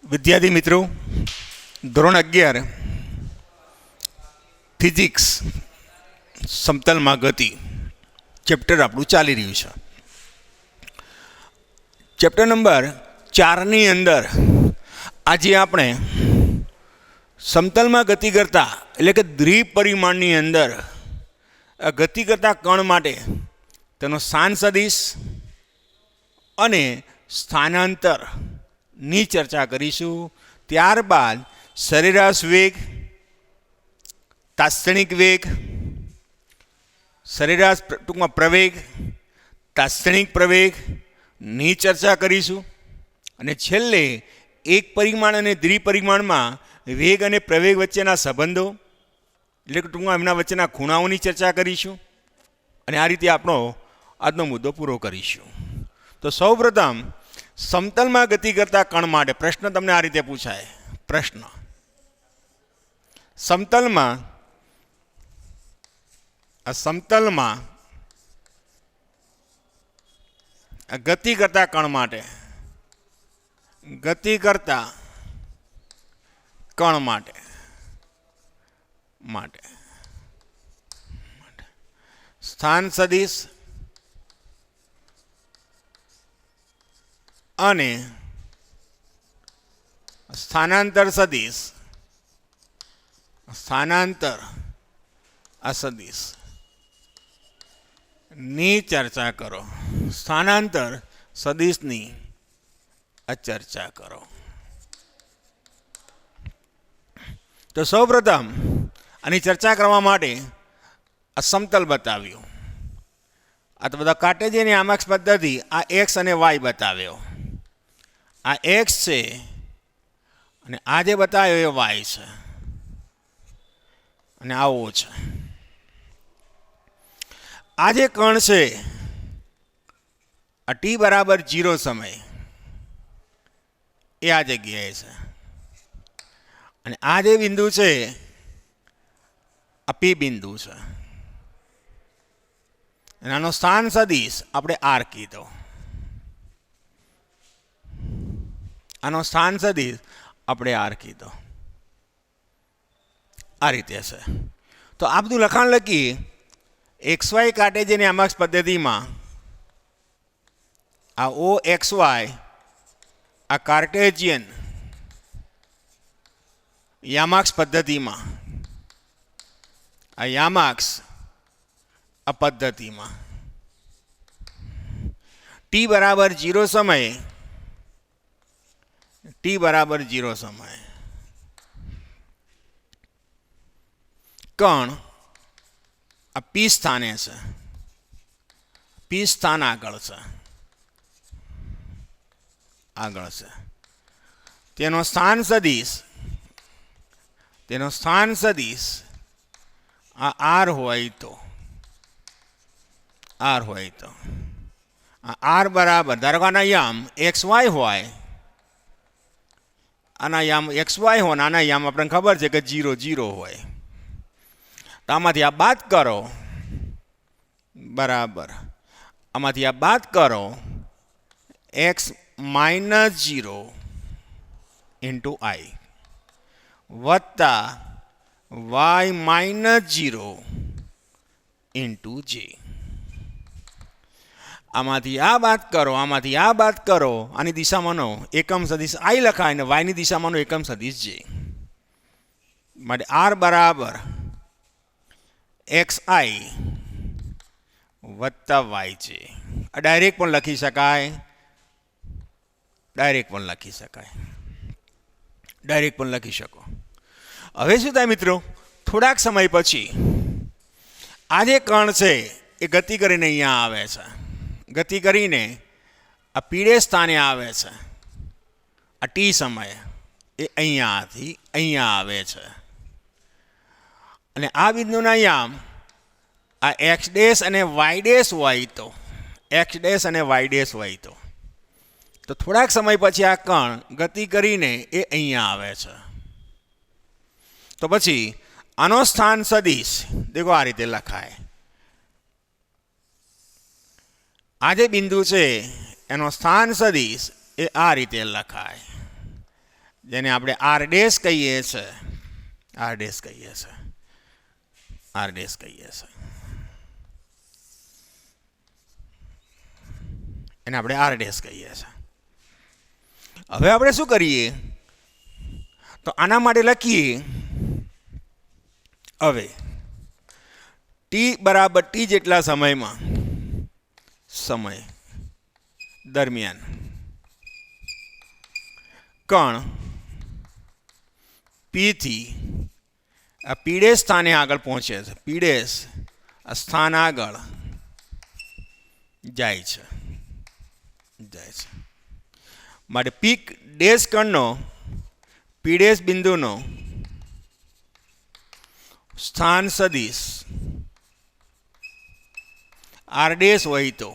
વિદ્યાર્થી મિત્રો, ધોરણ 11 ફિઝિક્સ સમતલમાં ગતિ ચેપ્ટર આપણું ચાલી રહ્યું છે. ચેપ્ટર નંબર 4ની અંદર આજે આપણે સમતલમાં ગતિ કરતા એટલે કે દ્વિપરિમાણની અંદર ગતિ કરતા કણ માટે તેનો સ્થાન સદિશ અને સ્થાનાંતરની ચર્ચા કરીશું. ત્યારબાદ સરેરાશ વેગ, તાત્ક્ષણિક વેગ, સરેરાશ ટૂંકમાં પ્રવેગ, તાત્ક્ષણિક પ્રવેગની ચર્ચા કરીશું. અને છેલ્લે એક પરિમાણ અને દ્વિપરિમાણમાં વેગ અને પ્રવેગ વચ્ચેના સંબંધો એટલે કે ટૂંકમાં એમના વચ્ચેના ખૂણાઓની ચર્ચા કરીશું. અને આ રીતે આપણો આજનો મુદ્દો પૂરો કરીશું. તો સૌપ્રથમ સમતલમાં ગતિ કરતા કણ માટે પ્રશ્ન તમને આ રીતે પૂછાય. પ્રશ્ન: સમતલમાં ગતિ કરતા કણ માટે સ્થાન સદિશ અને સ્થાનાંતર અસદિશ ની ચર્ચા કરો. સ્થાનાંતર સદિશની ચર્ચા કરો. તો સૌપ્રથમ આની ચર્ચા કરવા માટે આ સમતલ બતાવ્યું. આ તો બધા કાર્ટેશિયન યામાક્ષ પદ્ધતિ, આ એક્સ અને વાય બતાવ્યો. આ એક્સ છે અને આ જે બતાવ્યો એ વાય છે અને આવો છે. આ જે કણ છે આ ટી બરાબર 0 સમય એ આ જગ્યાએ છે. અને આ જે બિંદુ છે આ પી બિંદુ છે. અને આનો સ્થાન સદિશ આપણે આર કીધો. આ રીતે છે. તો આ બધું લખાણ લખી એક્સ વાય કાર્ટેશિયન યામાક્ષ પદ્ધતિમાં આ ઓ એક્સ વાય આ કાર્ટેશિયન યામાક્ષ પદ્ધતિમાં આ પદ્ધતિમાં ટી બરાબર 0 સમયે કણ આ પી સ્થાને છે. પી સ્થાન આગળ છે. તેનો સ્થાન સદિશ આ આર હોય તો આર બરાબર ધારો કે આના યામ એક્સ વાય હોય, આના યામ એક્સ વાય હોય, આના યામ આપણને ખબર છે કે 0 0 હોય. તો આમાંથી આ બાદ કરો બરાબર, આમાંથી આ બાદ કરો એક્સ -0 ઇન્ટુ આઈ વત્તા વાય -0 ઇન્ટુ જે. આમાંથી આ બાદ કરો, આની દિશામાંનો એકમ સદિશ આઈ લખાય અને વાયની દિશામાંનો એકમ સદિશ જે. માટે આર બરાબર એક્સ આઈ વત્તા વાય છે. આ ડાયરેક્ટ પણ લખી શકાય. હવે શું થાય મિત્રો, થોડાક સમય પછી આ જે કણ છે એ ગતિ કરીને અહીંયા આવે છે. ગતિ કરીને આ પીળે સ્થાને આવે છે. આ ટી સમયે એ અહીંયાથી અહીંયા આવે છે. અને આ બિંદુના યામ આ એક્સ ડેશ અને વાય ડેશ હોય તો થોડાક સમય પછી આ કણ ગતિ કરીને એ અહીંયા આવે છે. તો પછી આનો સ્થાન સદિશ દેખો આ રીતે લખાય. આ જે બિંદુ છે એનો સ્થાન સદિશ એ આ રીતે લખાય. જેને આપણે આર ડેશ કહીએ છીએ, આર ડેશ કહીએ છીએ, આર ડેશ કહીએ છીએ, એને આપણે આર ડેશ કહીએ છીએ. હવે આપણે શું કરીએ તો આના માટે લખીએ હવે ટી બરાબર ટી જેટલા સમય દરમિયાન કણ પીથી આ પીડેશ સ્થાને આગળ પહોંચે છે, પીડેશ સ્થાન આગળ જાય છે માટે પીક ડેશ કણનો પીડેશ બિંદુનો સ્થાન સદિશ આર ડેશ હોય તો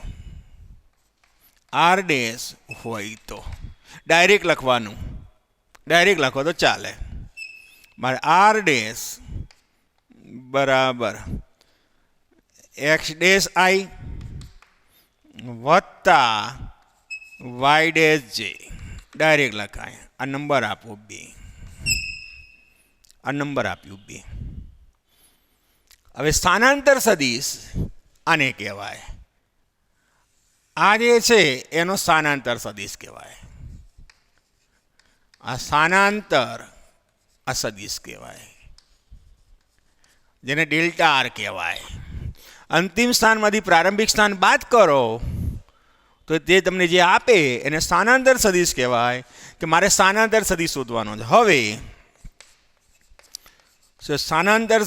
ડાયરેક્ટ લખવાનું, ડાયરેક્ટ લખો તો ચાલે. મારે આર ડેશ બરાબર એક્સ ડેશ આઈ વત્તા વાય ડેશ જે ડાયરેક્ટ લખાય. આ નંબર આપો બે, આ નંબર આપ્યું બે. હવે સ્થાનાંતર સદિશ આને કહેવાય, આ જે છે એનો સ્થાનાંતર સદિશ કહેવાય, આ સ્થાનાંતર આ સદિશ કહેવાય, જેને ડેલ્ટા આર કહેવાય. અંતિમ સ્થાનમાંથી પ્રારંભિક સ્થાન બાદ કરો તો તે તમને જે આપે એને સ્થાનાંતર સદિશ કહેવાય કે મારે સ્થાનાંતર સદિશ શોધવાનો છે. હવે સ્થાનાંતર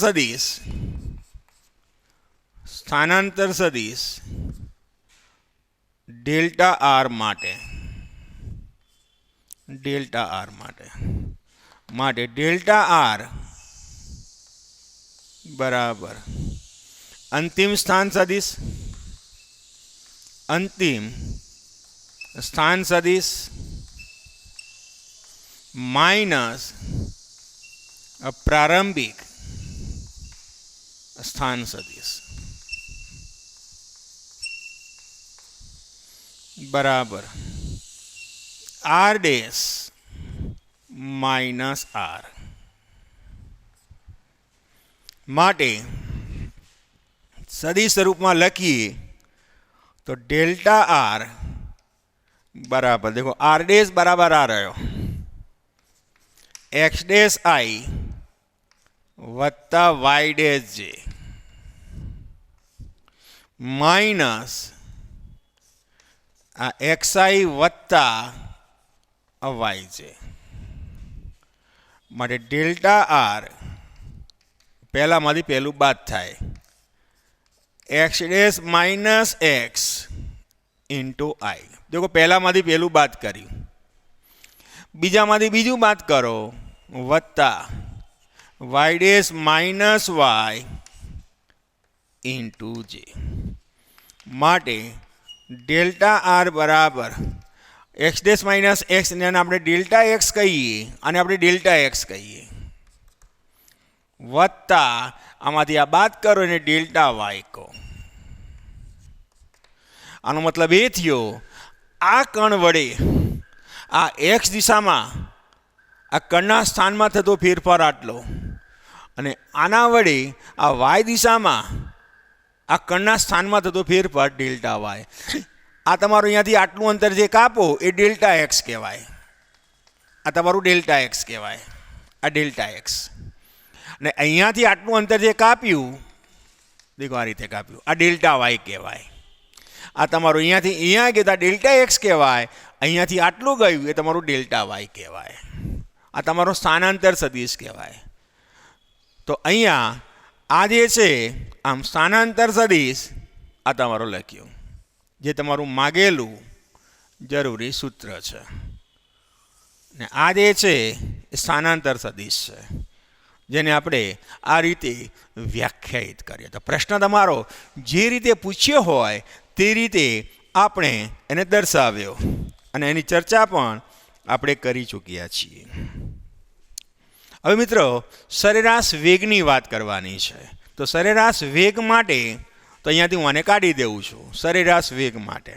સદિશ ડેલ્ટા આર માટે ડેલ્ટા આર બરાબર અંતિમ સ્થાન સદિશ માઇનસ પ્રારંભિક સ્થાન સદિશ બરાબર આર ડેશ માઇનસ આર માટે સદિશ સ્વરૂપમાં લખીએ તો ડેલ્ટા આર બરાબર देखो आर डैश बराबर आ रहा एक्स डैश आई वत्ता वाई डैश जे माइनस एक्स आई वत्ता वाई जे माटे डेल्टा आर पहला मांथी पहलू बाद थाय x dash minus x into i. देखो पहला मांथी पहलू बात करी, बीजा मांथी बीजू बात करो वत्ता y dash minus y into j माटे डेल्टा आर बराबर एक्स डैश माइनस एक्स ने आपणे डेल्टा एक्स कहीए अने आपणे डेल्टा एक्स कहीए वत्ता आमांथी आ बात करो ने डेल्टा वाई को. आनो मतलब ए थयो आ कण वडे आ एक्स दिशा में आ कणना स्थान में थतो फेरफार आटलो अने आना वडे आ वाय दिशा में आ कणना स्थान में थतो फेरफार डेल्टा वाय. आ तमारुं अहींयाथी आटलुं अंतर जे कापो ए डेल्टा एक्स कहेवाय. आ तमारुं डेल्टा एक्स कहेवाय, आ डेल्टा एक्स. अने अहींयाथी आटलुं अंतर जे काप्युं देखो आ रीते काप्युं आ डेल्टा वाय कहेवाय. आ तमारुं अहींयाथी अहींया गया डेल्टा एक्स कहेवाय, अहींयाथी आटलुं गयुं ए तमारुं डेल्टा वाय कहेवाय. आ तमारो स्थानांतर सदिश कहेवाय. तो अहींया आ जे छे आम स्थानांतर सदिश आ तमारो लख्युं जे तमारुं मागेलुं जरूरी सूत्र छे ने आ जे छे स्थानांतर सदिश छे जेने आपणे आ रीते व्याख्यायित करीए. तो प्रश्न तमारो जे रीते पूछ्यो होय ते रीते આપણે એને દર્શાવ્યો અને એની ચર્ચા પણ આપણે કરી ચૂક્યા છીએ. હવે મિત્રો સરેરાશ વેગની વાત કરવાની છે. તો સરેરાશ વેગ માટે તો અહીંયાથી હું આને કાઢી દેઉં છું. સરેરાશ વેગ માટે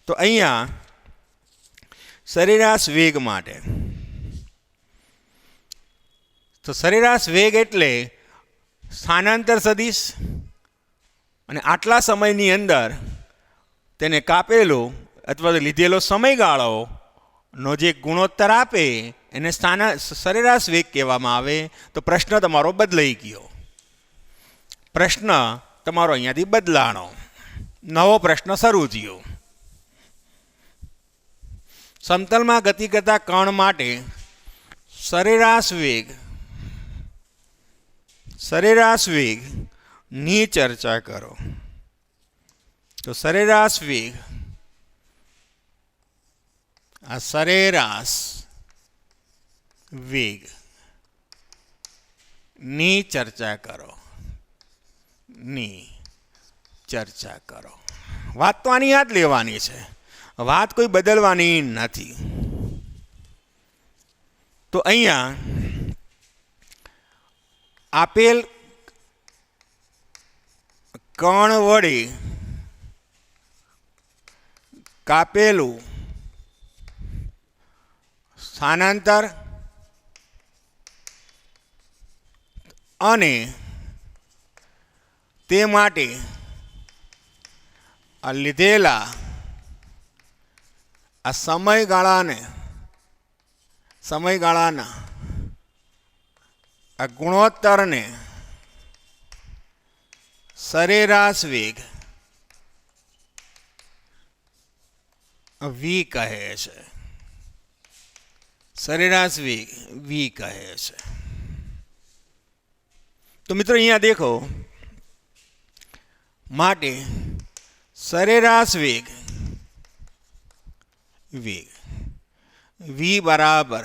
તો અહીંયા સરેરાશ વેગ માટે તો સરેરાશ વેગ એટલે સ્થાનાંતર સદિશ અને આટલા સમયની અંદર તેને કાપેલો અથવા તો લીધેલો સમયગાળોનો જે ગુણોત્તર આપે એને સરેરાશ વેગ કહેવામાં આવે. તો પ્રશ્ન તમારો બદલાઈ ગયો. પ્રશ્ન તમારો અહીંયાથી બદલાણો, નવો પ્રશ્ન શરૂ થયો. સમતલમાં ગતિ કરતા કણ માટે સરેરાશ વેગની ચર્ચા કરો. તો સરેરાશ વેગ, આ સરેરાશ વેગની ચર્ચા કરો. વાત તો આની યાદ લેવાની છે, વાત કોઈ બદલવાની નથી. તો અહીંયા આપેલ કણ વડે કાપેલું સ્થાનાંતર અને તે માટે આ લીધેલા આ સમયગાળાના આ ગુણોત્તરને સરેરાશ વેગ વી કહે છે. સરેરાશ વેગ વી કહે છે. તો મિત્રો અહીંયા દેખો, માટે સરેરાશ વેગ વી બરાબર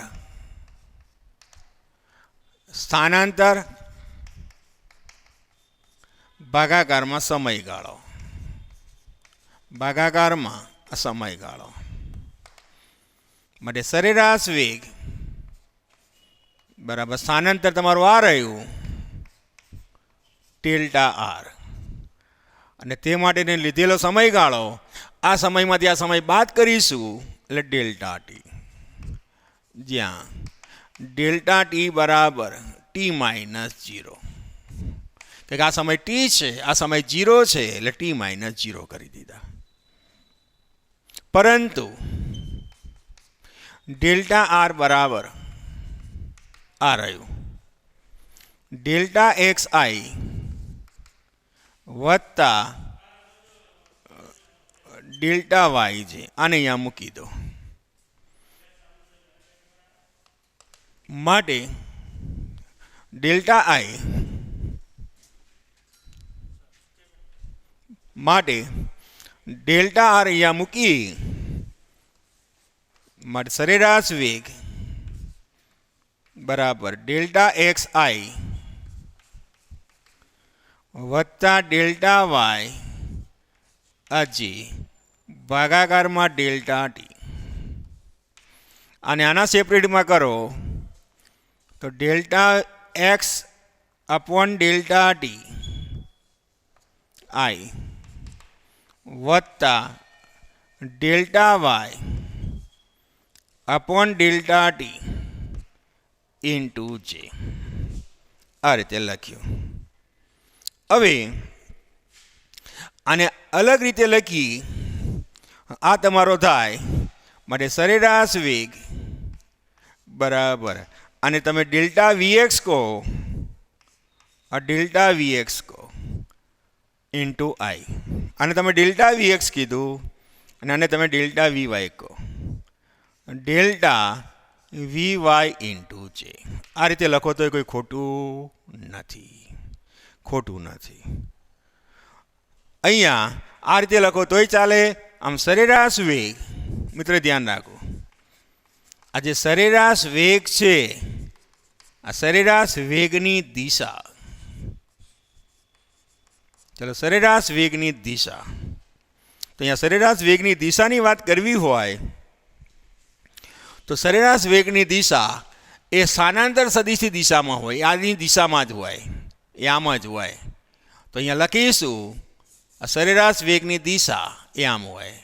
સ્થાનાંતર ભાગાકારમાં સમયગાળો માટે સરેરાશ વેગ બરાબર સ્થાનાંતર તમારું આ રહ્યું ડેલ્ટા આર, અને તે માટેને લીધેલો સમયગાળો, આ સમયમાંથી આ સમય બાદ કરીશું એટલે ડેલ્ટા ટી, જ્યાં ડેલ્ટા ટી બરાબર ટી માઇનસ 0. કે આ સમય ટી છે, આ સમય 0 છે, એટલે ટી માઇનસ 0 કરી દીધા. પરંતુ ડેલ્ટા આર બરાબર આ રહ્યું ડેલ્ટા એક્સ આઈ વત્તા ડેલ્ટા વાય છે. આને અહીંયા મૂકી દો. માટે ડેલ્ટા આઈ માટે ડેલ્ટા આર અહીંયા મૂકી માટે સરેરાશ વેગ બરાબર ડેલ્ટા એક્સ આઈ વત્તા ડેલ્ટા વાય અજી ભાગાકારમાં ડેલ્ટા ટી. અને આના સેપરેટમાં કરો તો delta x upon delta t i વત્તા delta y upon delta t into j. આ રીતે લખ્યું. હવે આને અલગ રીતે લખી આ તમારો થાય માટે સરેરાશ વેગ બરાબર, અને તમે ડેલ્ટા વીએક્સ કહો, આ ડેલ્ટા વીએક્સ કહો ઇન્ટુ આઈ, અને તમે ડેલ્ટા વીએક્સ કીધું અને આને તમે ડેલ્ટા વીવાય કહો, ડેલ્ટા વીવાય ઇન્ટુ જે. આ રીતે લખો તો કોઈ ખોટું નથી. અહીંયા આ રીતે લખો તોય ચાલે. આમ સરેરાશ વેગ, મિત્ર ધ્યાન રાખો, આ જે સરેરાશ વેગ છે, આ સરેરાશ વેગની દિશા, ચલો સરેરાશ વેગની દિશા. તો અહીંયા સરેરાશ વેગની દિશાની વાત કરવી હોય તો સરેરાશ વેગની દિશા એ સ્થાનાંતર સદિશની દિશામાં હોય, આની દિશામાં જ હોય, એ આમ જ હોય. તો અહીંયા લખીશું આ સરેરાશ વેગની દિશા એ આમ હોય,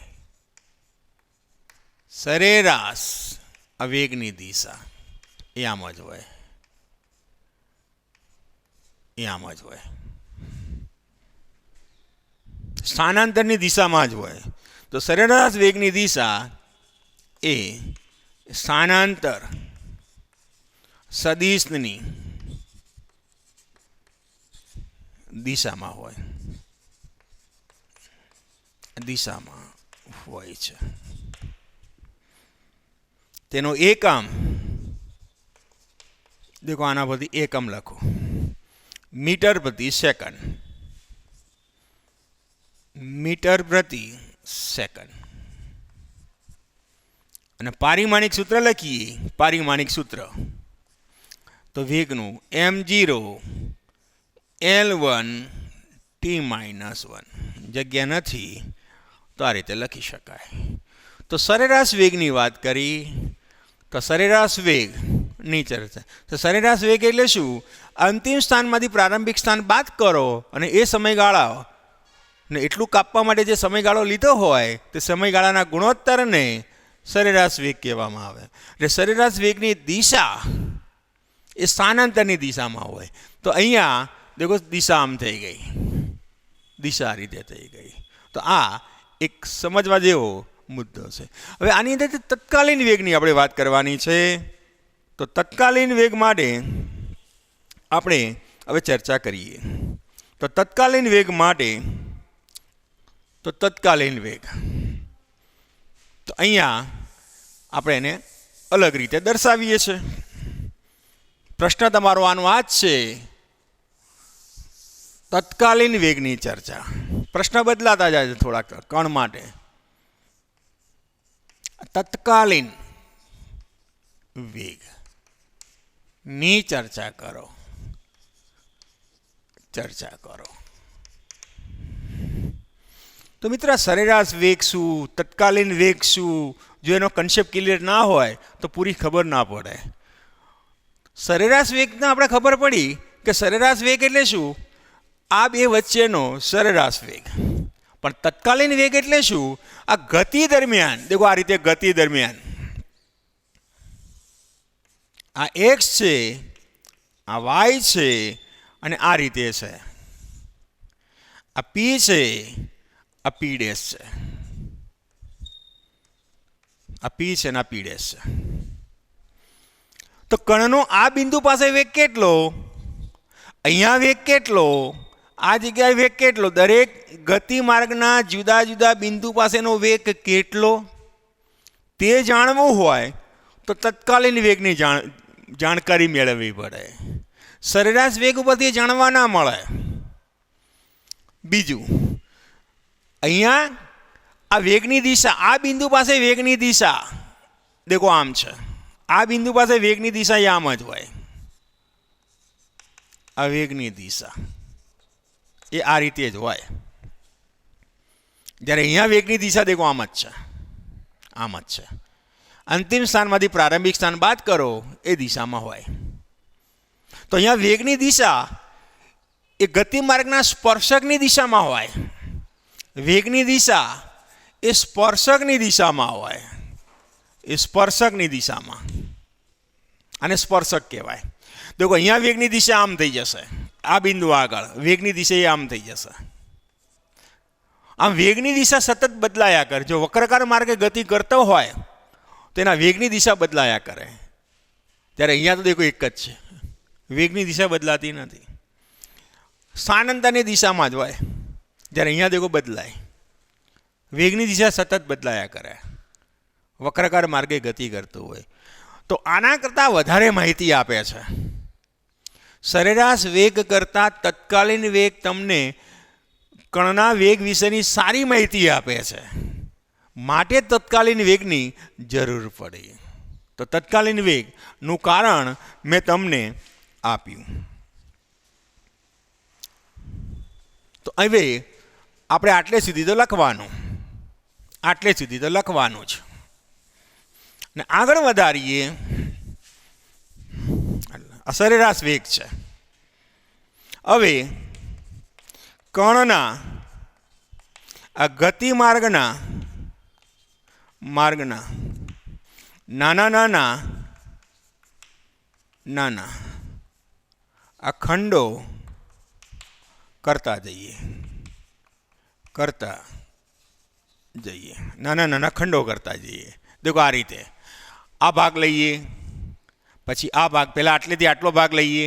સરેરાશ વેગની દિશા એ આમ જ હોય. એ આમ જ હોય, સ્થાનાંતરની દિશામાં જ હોય. તો સરેરાશ વેગની દિશા એ સ્થાનાંતર સદિશની દિશામાં હોય છે. તેનો એકમ દેખો, આના પરથી એકમ લખો, મીટર પ્રતિ સેકન્ડ. મીટર પ્રતિ સેકન્ડ. અને પારિમાણિક સૂત્ર લખીએ. પારિમાણિક સૂત્ર તો વેગનું m0 L1 t-1 જગ્યા નથી તો આ રીતે લખી શકાય. તો સરેરાશ વેગની વાત કરી તો સરેરાશ વેગની ચર્ચા. તો સરેરાશ વેગ એટલે શું? અંતિમ સ્થાનમાંથી પ્રારંભિક સ્થાન બાદ કરો અને એ સમયગાળા ને એટલું કાપવા માટે જે સમયગાળો લીધો હોય તે સમયગાળાના ગુણોત્તરને સરેરાશ વેગ કહેવામાં આવે. એટલે સરેરાશ વેગની દિશા એ સ્થાનાંતરની દિશામાં હોય. તો અહીંયા દેખો દિશા આમ થઈ ગઈ, દિશા આ રીતે થઈ ગઈ. તો આ એક સમજવા જેવો મુદ્દો છે. હવે આની અંદર તત્કાલીન વેગની આપણે વાત કરવાની છે. તો તત્કાલીન વેગ માટે આપણે હવે ચર્ચા કરીએ. તો તત્કાલીન વેગ માટે તો તત્કાલીન વેગ તો અહીંયા આપણે એને અલગ રીતે દર્શાવીએ છીએ. પ્રશ્ન તમારો આનો આ જ છે, તત્કાલીન વેગની ચર્ચા. પ્રશ્ન બદલાતા જાય છે થોડાક કણ માટે. તત્કાલીન વેગ ની ચર્ચા કરો. તો મિત્ર, સરેરાશ વેગ શું, તત્કાલીન વેગ શું, જો એનો કન્સેપ્ટ ક્લિયર ના હોય તો પૂરી ખબર ના પડે. સરેરાશ વેગના આપણે ખબર પડી કે સરેરાશ વેગ એટલે શું? આ બે વચ્ચેનો સરેરાશ વેગ. પણ તત્કાલીન વેગ એટલે શું? આ ગતિ દરમિયાન, દેખો આ રીતે ગતિ દરમિયાન આ x છે, આ y છે અને આ રીતે છે. આ p છે, આ p' છે. આ p છે ને આ p' છે. તો કણનો આ બિંદુ પાસે વેગ કેટલો, અહીંયા વેગ કેટલો, આ જગ્યાએ વેગ કેટલો, દરેક ગતિ માર્ગના જુદા જુદા બિંદુ પાસેનો વેગ કેટલો તે જાણવું હોય તો તત્કાલીન વેગની જાણકારી મેળવવી પડે. સરેરાશ વેગ ઉપરથી જાણવા ના મળે. બીજું, અહીંયા આ વેગની દિશા, આ બિંદુ પાસે વેગની દિશા દેખો આમ છે. આ બિંદુ પાસે વેગની દિશા એ આમ જ હોય. આ વેગની દિશા એ આ રીતે જ હોય. જ્યારે અહીંયા વેગની દિશા દેખો આમ જ છે, આમ જ છે. અંતિમ સ્થાનમાંથી પ્રારંભિક સ્થાન બાદ કરો એ દિશામાં હોય. તો અહીંયા વેગની દિશા એ ગતિમાર્ગના સ્પર્શકની દિશામાં હોય. વેગની દિશા એ સ્પર્શકની દિશામાં હોય. એ સ્પર્શકની દિશામાં, અને સ્પર્શક કહેવાય. દેખો અહીંયા વેગની દિશા આમ થઈ જશે, આ બિંદુ આગળ વેગની દિશા એ આમ થઈ જશે. આમ વેગની દિશા સતત બદલાયા કરે. જો વક્રાકાર માર્ગે ગતિ કરતો હોય તો એના વેગની દિશા બદલાયા કરે. ત્યારે અહીંયા તો દેખો એક જ છે, વેગની દિશા બદલાતી નથી. સ્થાનાંતરની દિશામાં જ હોય. જ્યારે અહીંયા દેખો બદલાય, વેગની દિશા સતત બદલાયા કરે, વક્રાકાર માર્ગે ગતિ કરતું હોય. તો આના કરતાં વધારે માહિતી આપે છે. સરેરાશ વેગ કરતાં તત્કાલીન વેગ તમને કણના વેગ વિશેની સારી માહિતી આપે છે. માટે તત્કાલીન વેગની જરૂર પડી. તો તત્કાલીન વેગનું કારણ મેં તમને આપ્યું. તો હવે આપણે આટલે સુધી તો લખવાનું, આટલે સુધી તો લખવાનું જ. ને આગળ વધારીએ. સરેરાશ વેગ છે. હવે કણના આ ગતિ માર્ગના નાના આ ખંડો કરતા જઈએ, નાના નાના ખંડો કરતા જઈએ. દેખો આ રીતે આ ભાગ લઈએ, પછી આ ભાગ, પહેલાં આટલેથી આટલો ભાગ લઈએ,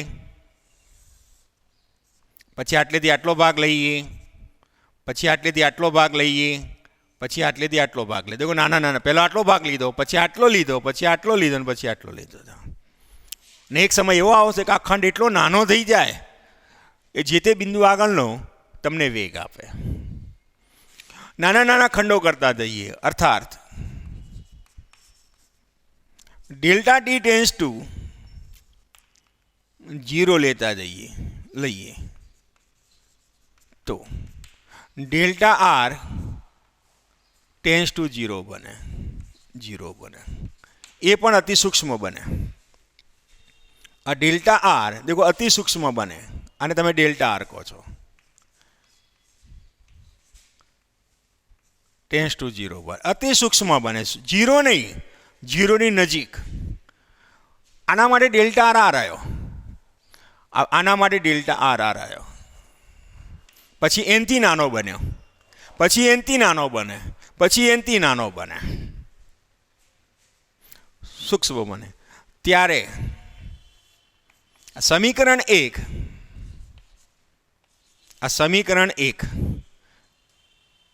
પછી આટલેથી આટલો ભાગ લઈએ, પછી આટલેથી આટલો ભાગ લઈએ, પછી આટલેથી આટલો ભાગ લઈએ. દેખો નાના નાના, પહેલાં આટલો ભાગ લીધો, પછી આટલો લીધો, પછી આટલો લીધો ને પછી આટલો લીધો. ને એક સમય એવો આવશે કે આ ખંડ એટલો નાનો થઈ જાય એ જે તે બિંદુ આગળનો તમને વેગ આપે. નાના નાના ખંડો કરતા જઈએ, અર્થાત ડેલ્ટા ટી ટેન્સ ટુ 0 લેતા લઈએ તો ડેલ્ટા આર ટેન્સ ટુ 0 બને. એ પણ અતિ સૂક્ષ્મ બને. આ ડેલ્ટા આર દેખો અતિ સૂક્ષ્મ બને, અને તમે ડેલ્ટા આર કહો છો. ટેન્સ ટુ 0 બને, અતિ સૂક્ષ્મ બને, 0 નહીં, 0ની નજીક. આના માટે ડેલ્ટા આર આવ્યો, આના માટે ડેલ્ટા આર આવ્યો, પછી એનથી નાનો બન્યો, પછી એનથી નાનો બને, પછી એનથી નાનો બને, સૂક્ષ્મ બને. ત્યારે સમીકરણ 1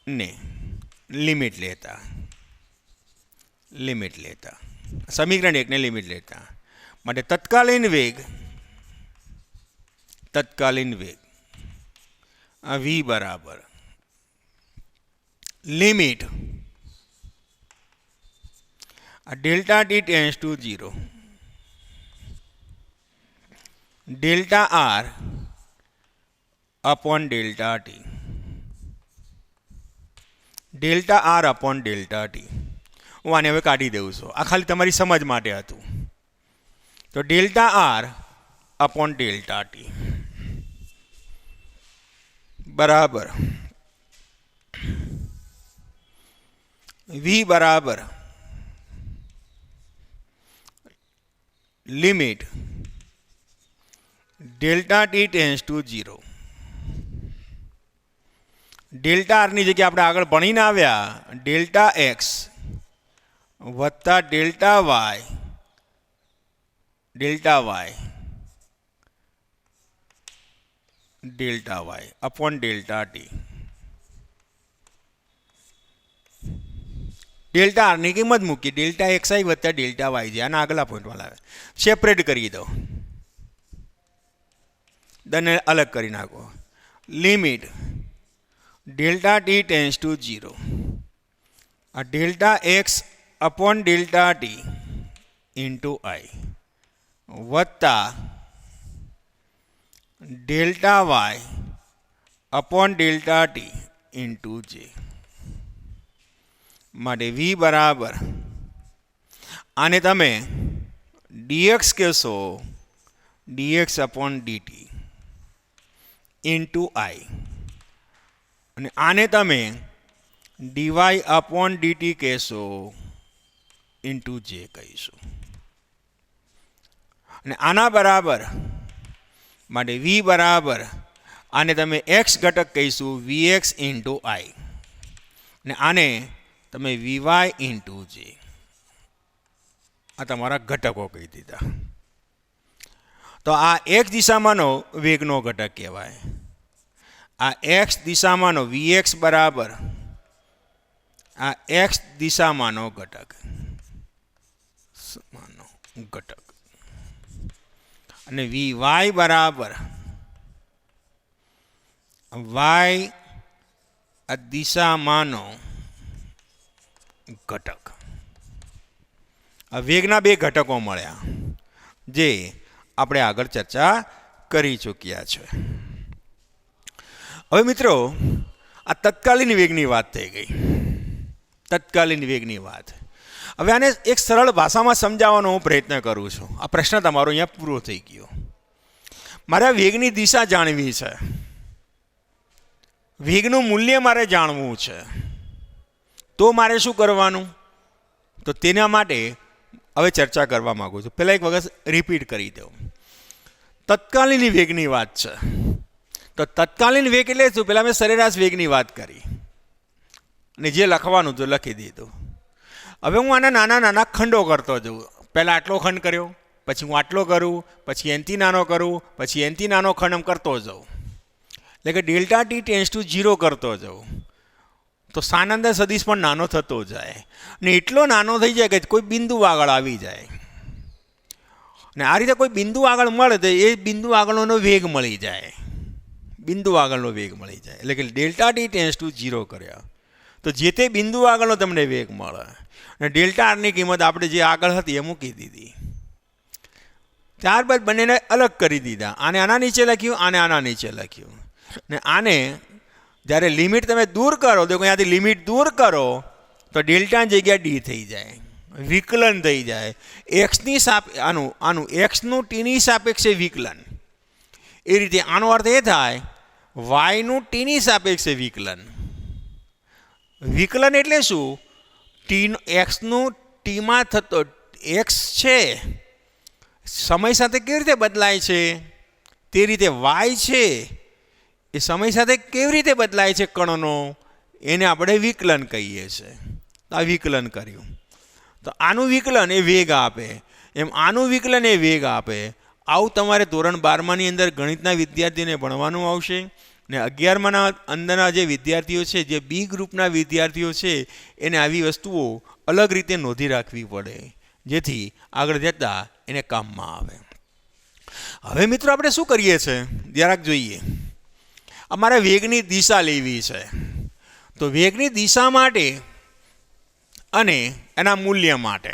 ને લિમિટ લેતા સમીકરણ 1 ને લિમિટ લેતા માટે તત્કાલીન વેગ v બરાબર limit delta T tends to 0 delta R upon delta T, delta R upon delta T. હું આને હવે કાઢી દઉં છું, આ ખાલી તમારી સમજ માટે હતું. તો delta R upon delta t બરાબર v બરાબર limit delta T tends to 0. Delta આરની જગ્યાએ આપણે આગળ ભણીને આવ્યા ડેલ્ટા એક્સ વત્તા delta y upon delta T. Delta આરની કિંમત મૂકી, ડેલ્ટા એક્સ આઈ વત્તા ડેલ્ટા વાય છે, આના આગલા પોઈન્ટમાં લાવે, સેપરેટ કરી દો, દને અલગ કરી નાખો. Limit delta T tends to 0 આ delta x upon delta t into i વત્તા delta y upon delta t into j માટે v બરાબર આને તમે dx કહેશો, dx upon dt into i, અને આને તમે dy અપોન dt કહેશો ઇન્ટુ જે કહીશું. અને આના બરાબર માટે v બરાબર આને તમે x ઘટક કહીશું vx ઇન્ટુ આઈ, અને આને તમે vy ઇન્ટુ જે, આ તમારા ઘટકો કહી દીધા. તો આ x દિશામાંનો વેગનો ઘટક કહેવાય. આ x દિશામાંનો vx બરાબર આ x દિશામાંનો ઘટક અને vy બરાબર y દિશામાંનો ઘટક. આ વેગના બે ઘટકો મળ્યા જે આપણે આગળ ચર્ચા કરી ચૂક્યા છે. હવે મિત્રો આ તત્કાલીન વેગની વાત થઈ ગઈ, તત્કાલીન વેગની વાત. હવે આને એક સરળ ભાષામાં સમજાવવાનો હું પ્રયત્ન કરું છું. આ પ્રશ્ન તમારો અહીંયા પૂરો થઈ ગયો. મારે વેગની દિશા જાણવી છે, વેગનું મૂલ્ય મારે જાણવું છે, તો મારે શું કરવાનું? તો તેના માટે હવે ચર્ચા કરવા માગું છું. પહેલાં એક વખત રિપીટ કરી દઉં. તત્કાલીન વેગની વાત છે. તો તત્કાલીન વેગ એટલે શું? પહેલાં મેં સરેરાશ વેગની વાત કરી અને જે લખવાનું તો લખી દીધું. હવે હું આના નાના નાના ખંડો કરતો જઉં. પહેલાં આટલો ખંડ કર્યો, પછી હું આટલો કરું, પછી એનથી નાનો કરું, પછી એનથી નાનો ખંડ એમ કરતો જાઉં. એટલે કે ડેલ્ટા ટી ટેન્સ ટુ 0 કરતો જાઉં તો સ્થાનાંતર સદિશ પણ નાનો થતો જાય ને એટલો નાનો થઈ જાય કે કોઈ બિંદુ આગળ આવી જાય. ને આ રીતે કોઈ બિંદુ આગળ મળે તો એ બિંદુ આગળનો વેગ મળી જાય. બિંદુ આગળનો વેગ મળી જાય એટલે કે ડેલ્ટા ટી ટેન્સ ટુ 0 કર્યા તો જે તે બિંદુ આગળનો તમને વેગ મળે. અને ડેલ્ટા આરની કિંમત આપણે જે આગળ હતી એ મૂકી દીધી. ત્યારબાદ બંનેને અલગ કરી દીધા. આને આના નીચે લખ્યું, આને આના નીચે લખ્યું. ને આને જ્યારે લિમિટ તમે દૂર કરો તો અહીંયાથી લિમિટ દૂર કરો તો ડેલ્ટાની જગ્યા ડી થઈ જાય, વિકલન થઈ જાય. એક્સની આનું એક્સનું ટીની સાપેક્ષે વિકલન. એ રીતે આનો અર્થ એ થાય વાયનું ટીની સાપેક્ષે વિકલન. વિકલન એટલે શું? એક્સનું ટીમાં થતો એક્સ છે સમય સાથે કેવી રીતે બદલાય છે તે રીતે વાય છે એ સમય સાથે કેવી રીતે બદલાય છે કણનો, એને આપણે વિકલન કહીએ છીએ. આ વિકલન કર્યું તો આનું વિકલન એ વેગ આપે, એમ આનું વિકલન એ વેગ આપે. આવું તમારે ધોરણ 12માની અંદર ગણિતના વિદ્યાર્થીઓને ભણવાનું આવશે. ને 11માના અંદરના જે વિદ્યાર્થીઓ છે, જે બી ગ્રુપના વિદ્યાર્થીઓ છે, એને આવી વસ્તુઓ અલગ રીતે નોંધી રાખવી પડે જેથી આગળ જતાં એને કામમાં આવે. હવે મિત્રો આપણે શું કરીએ છીએ જરાક જોઈએ. અમારે વેગની દિશા લેવી છે તો વેગની દિશા માટે અને એના મૂલ્ય માટે,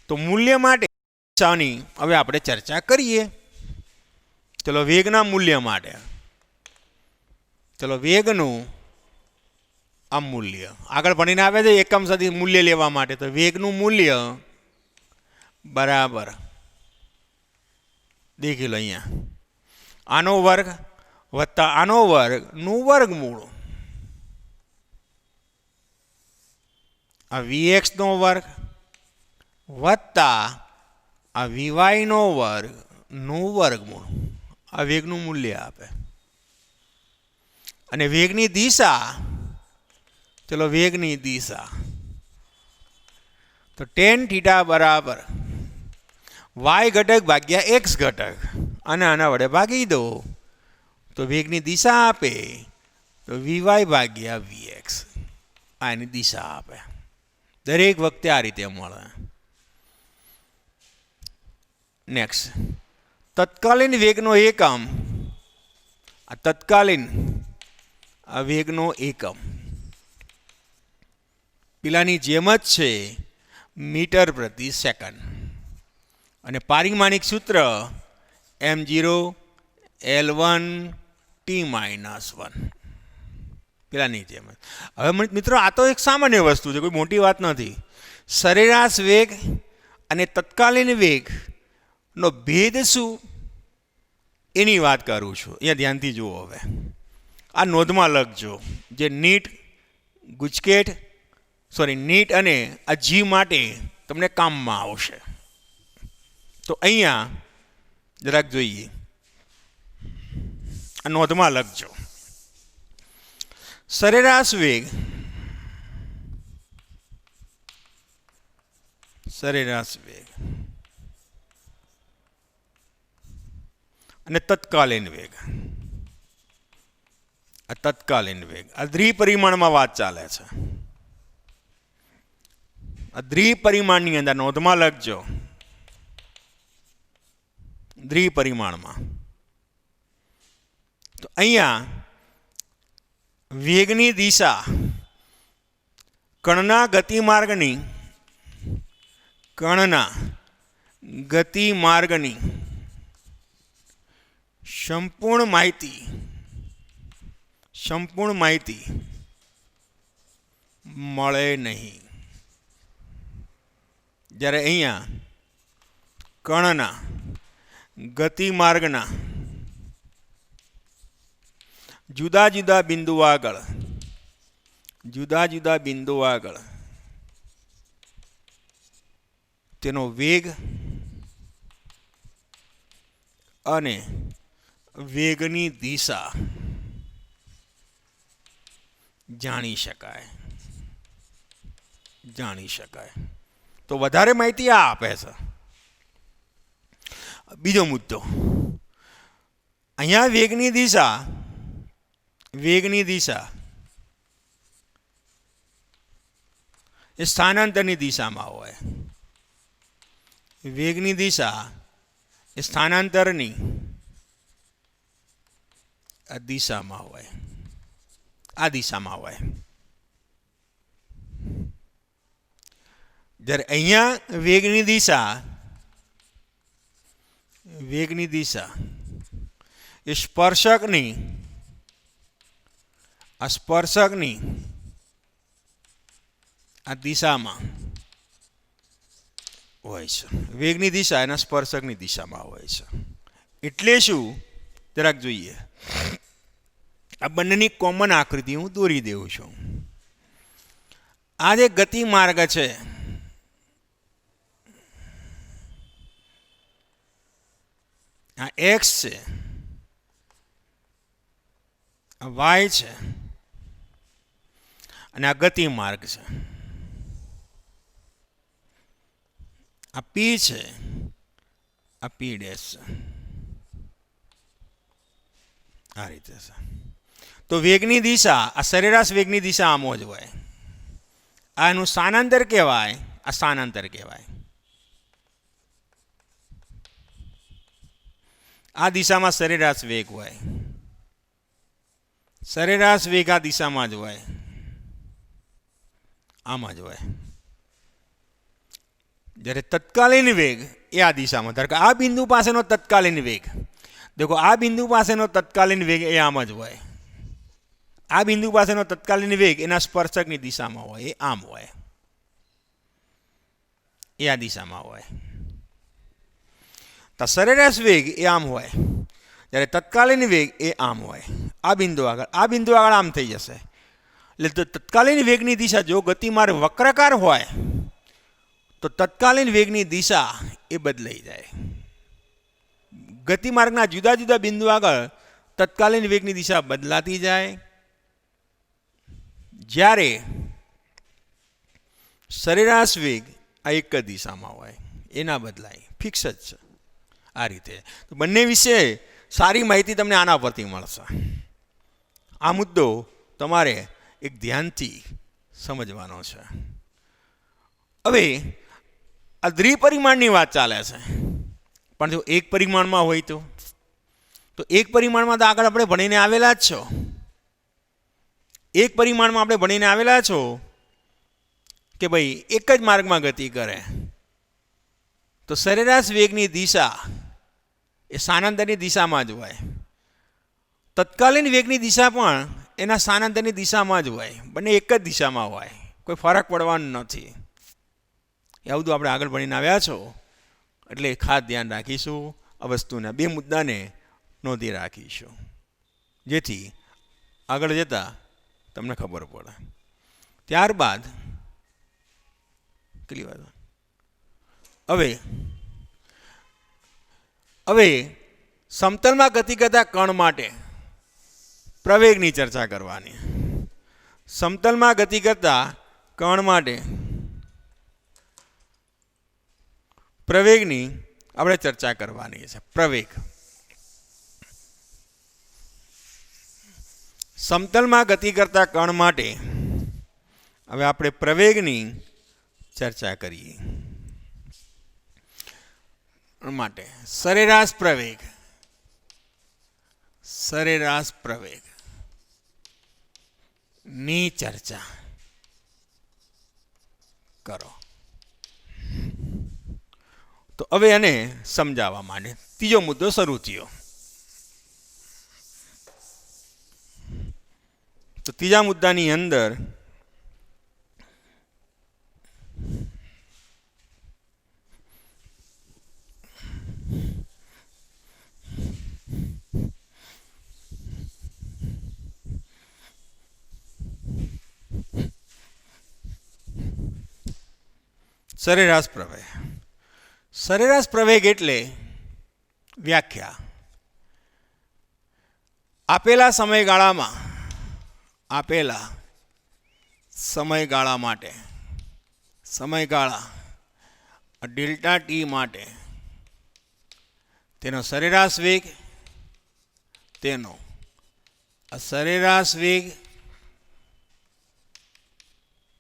તો મૂલ્ય માટે દિશાની હવે આપણે ચર્ચા કરીએ. ચલો વેગના મૂલ્ય માટે, ચલો વેગનું આ મૂલ્ય આગળ ભણીને આવે છે એકમ સદી મૂલ્ય લેવા માટે. તો વેગનું મૂલ્ય બરાબર દેખી લો અહીંયા આનો વર્ગ વત્તા આનો વર્ગનું વર્ગમૂળ. આ વીએક્સનો વર્ગ વત્તા આ વીવાયનો વર્ગનું વર્ગમૂળ. આ વેગનું મૂલ્ય આપે. અને વેગની દિશા, ચલો વેગની દિશા તો ટેન થીટા બરાબર વાય ઘટક ભાગ્યા એક્સ ઘટક અને આના વડે ભાગી દો તો વેગની દિશા આપે તો વીવાય ભાગ્યા વીએક્સ. આ એની દિશા આપે. દરેક વખતે આ રીતે મળે. નેક્સ્ટ તત્કાલીન વેગનો એકમ. આ તત્કાલીન આ વેગનો એકમ પેલાની જેમ જ છે, મીટર પ્રતિ સેકન્ડ. અને પારિમાણિક સૂત્ર m0L1T-1 પેલાની જેમ. હવે મિત્રો આ તો એક સામાન્ય વસ્તુ છે, કોઈ મોટી વાત નથી. સરેરાશ વેગ અને તત્કાલીન વેગનો ભેદ શું એની વાત કરું છું. અહીંયા ધ્યાનથી જુઓ. હવે આ નોંધમાં લખજો જે નીટ અને આ જી માટે તમને કામમાં આવશે. તો અહીંયા જરાક જોઈએ, આ નોંધમાં લખજો. સરેરાશ વેગ અને તત્કાલીન વેગ. આ તત્કાલીન વેગ આ દ્વિપરિમાણમાં વાત ચાલે છે. આ દ્વિપરિમાણની અંદર નોંધમાં લખજો, દ્વિપરિમાણમાં. તો અહીંયા વેગની દિશા કણના ગતિમાર્ગની સંપૂર્ણ માહિતી મળે નહીં. જ્યારે અહીંયા કણના ગતિમાર્ગના જુદા જુદા બિંદુઓ આગળ તેનો વેગ અને વેગની દિશા જાણી શકાય. તો વધારે માહિતી આ આપે છે. બીજો મુદ્દો, અહીંયા વેગની દિશા એ સ્થાનાંતરની દિશામાં હોય. વેગની દિશા એ સ્થાનાંતરની દિશામાં હોય, આ દિશામાં હોય. જ્યારે અહીંયા વેગની દિશા એ સ્પર્શકની આ દિશામાં હોય છે. વેગની દિશા એના સ્પર્શકની દિશામાં હોય છે. એટલે શું જરાક જોઈએ. આ બંનેની કોમન આકૃતિ હું દોરી દઉં છું. આ જે ગતિ માર્ગ છે, આ એક્સ છે, આ વાય છે, અને આ ગતિ માર્ગ છે. આ પી છે, આ પી ડેશ છે. આ રીતે છે. તો વેગની દિશા, આ સરેરાશ વેગની દિશા આમ જ હોય. આનું સ્થાનાંતર કહેવાય, આ સ્થાનાંતર કહેવાય. આ દિશામાં સરેરાશ વેગ હોય. સરેરાશ વેગ આ દિશામાં જ હોય, આમાં જ હોય. જ્યારે તત્કાલીન વેગ એ આ દિશામાં, ધારો કે આ બિંદુ પાસેનો તત્કાલીન વેગ, દેખો આ બિંદુ પાસેનો તત્કાલીન વેગ એ આમ જ હોય. આ બિંદુ પાસેનો તત્કાલીન વેગ એના સ્પર્શકની દિશામાં હોય, એ આમ હોય, એ આ દિશામાં હોય. તો સરેરાશ વેગ એ આમ હોય, જ્યારે તત્કાલીન વેગ એ આમ હોય. આ બિંદુ આગળ આમ થઈ જશે. એટલે તત્કાલીન વેગની દિશા જો ગતિમાર્ગ વક્રાકાર હોય તો તત્કાલીન વેગની દિશા એ બદલાઈ જાય. ગતિમાર્ગના જુદા જુદા બિંદુ આગળ તત્કાલીન વેગની દિશા બદલાતી જાય. જ્યારે સરેરાશ વેગ આ એક જ દિશામાં હોય, એના બદલાય, ફિક્સ જ છે. આ રીતે તો બંને વિશે સારી માહિતી તમને આના પરથી મળશે. આ મુદ્દો તમારે એક ધ્યાનથી સમજવાનો છે. હવે આ દ્વિપરિમાણની વાત ચાલે છે, પણ જો એક પરિમાણમાં હોય તો એક પરિમાણમાં તો આગળ આપણે ભણીને આવેલા જ છો. એક પરિમાણમાં આપણે ભણીને આવેલા છો કે ભાઈ એક જ માર્ગમાં ગતિ કરે તો સરેરાશ વેગની દિશા એ સ્થાનાંતરની દિશામાં જ હોય. તત્કાલીન વેગની દિશા પણ એના સ્થાનાંતરની દિશામાં જ હોય. બંને એક જ દિશામાં હોય, કોઈ ફરક પડવાનો નથી. એ બધું આપણે આગળ ભણીને આવ્યા છો, એટલે ખાસ ધ્યાન રાખીશું. આ વસ્તુના બે મુદ્દાને નોંધી રાખીશું, જેથી આગળ જતાં તમને ખબર પડે. ત્યારબાદ કેટલી વાત હવે સમતલમાં ગતિ કરતા કણ માટે પ્રવેગની ચર્ચા કરવાની. સમતલમાં ગતિ કરતા કણ માટે પ્રવેગની આપણે ચર્ચા કરવાની છે. પ્રવેગ સમતલમાં ગતિ કરતા કણ માટે હવે આપણે પ્રવેગની ચર્ચા કરીએ. માટે સરેરાશ પ્રવેગ ની ચર્ચા કરો. તો હવે એને સમજાવવા માટે ત્રીજો મુદ્દો શરૂ થયો. તો ત્રીજા મુદ્દાની અંદર સરેરાશ પ્રવેગ. સરેરાશ પ્રવેગ એટલે વ્યાખ્યા આપેલા સમયગાળા માટે સમયગાળા ડેલ્ટા ટી માટે તેનો સરેરાશ વેગ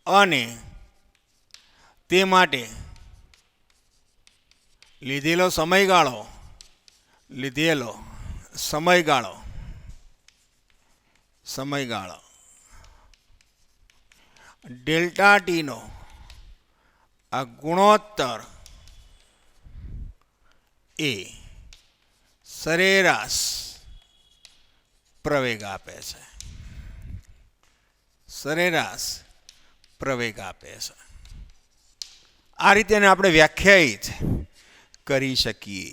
અને તે માટે લીધેલો સમયગાળો ડેલ્ટા ટીનો આ ગુણોત્તર એ સરેરાશ પ્રવેગ આપે છે. આ રીતે આપણે વ્યાખ્યાયિત કરી શકીએ.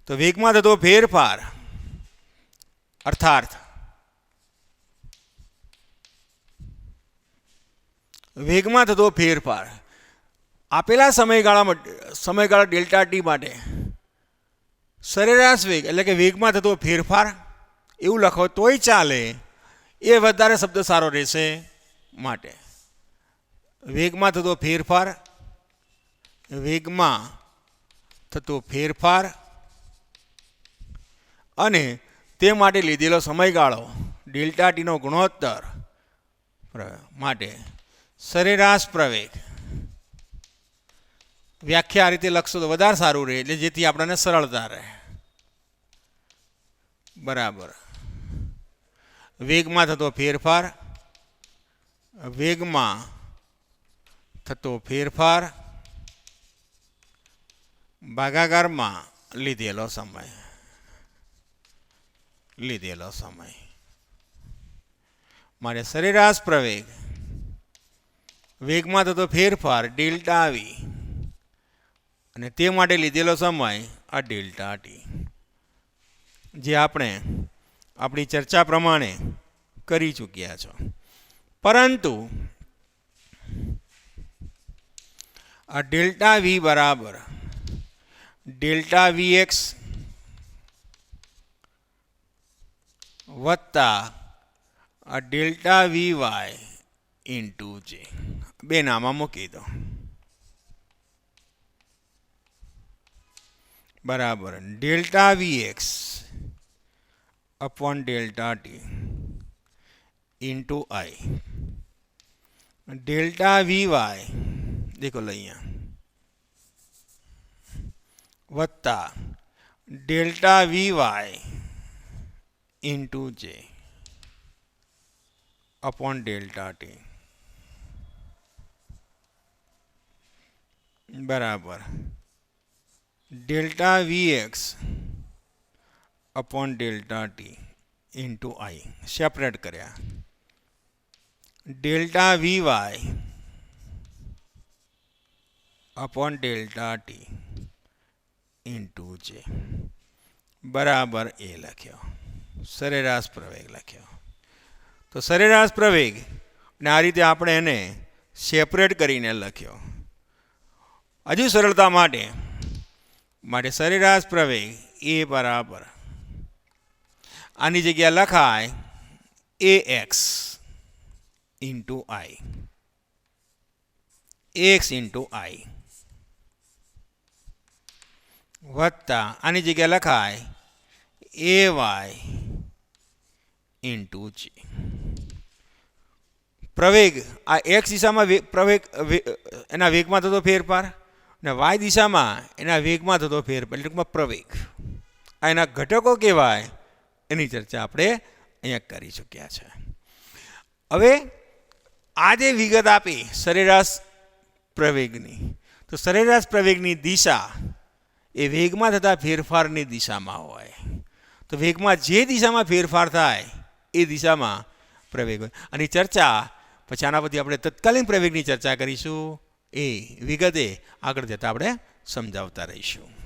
તો વેગમાં થતો ફેરફાર અર્થાત વેગમાં થતો ફેરફાર આપેલા સમયગાળા ડેલ્ટા ટી માટે સરેરાશ વેગ એટલે કે વેગમાં થતો ફેરફાર એવું લખો તોય ચાલે, એ વધારે શબ્દ સારો રહેશે. માટે વેગમાં થતો ફેરફાર અને તે માટે લીધેલો સમયગાળો ડેલ્ટા ટીનો ગુણોત્તર માટે સરેરાશ પ્રવેગ. વ્યાખ્યા આ રીતે લખશો તો વધારે સારું રહે, એટલે જેથી આપણને સરળતા રહે. બરાબર. વેગમાં થતો ફેરફાર ભાગાકારમાં લીધેલો સમય માટે સરેરાશ પ્રવેગ વેગમાં થતો ફેરફાર ડેલ્ટા વી અને તે માટે લીધેલો સમય આ ડેલ્ટા ટી, જે આપણે આપણી ચર્ચા પ્રમાણે કરી ચૂક્યા છો. પરંતુ આ ડેલ્ટા વી બરાબર ડેલ્ટા વી એક્સ વત્તા આ ડેલ્ટા વી વાય ઇન્ટુ જે, બે નામાં મૂકી દો, બરાબર delta v x upon delta t into i delta v y देखो लिया वत्ता delta v y into j upon delta t बराबर delta v x upon delta t into i separate कर्या delta v y upon delta t into j बराबर ए लख्यो सरेराश प्रवेग लख्यो. तो सरेराश प्रवेग ने आ रीते आपणे एने सेपरेट करीने लख्यो. हजू सरलता माटे सरेराश प्रवेग ए बराबर आनी जग्या लखाय ए एक्स इंटू आई एक्स इंटू आई वत्ता आनी जग्या लखाय ए वाय इंटू जी. प्रवेग आ एक्स दिशा में प्रवेग एना वेग में थतो फेरफार ने वाय दिशा में एना वेग में थतो फेरफार એટલે प्रवेग आ एना घटको कहेवाय एनी चर्चा આપણે અહીંયા કરી ચૂક્યા છે. હવે આ જે વિગત આપી સરેરાશ પ્રવેગની, તો સરેરાશ પ્રવેગની દિશા એ વેગમાં થતા ફેરફારની દિશામાં હોય. તો વેગમાં જે દિશામાં ફેરફાર થાય એ દિશામાં પ્રવેગ હોય. અને ચર્ચા પછી આના પછી આપણે તત્કાલીન પ્રવેગની ચર્ચા કરીશું. એ વિગતે આગળ જતાં આપણે સમજાવતા રહીશું.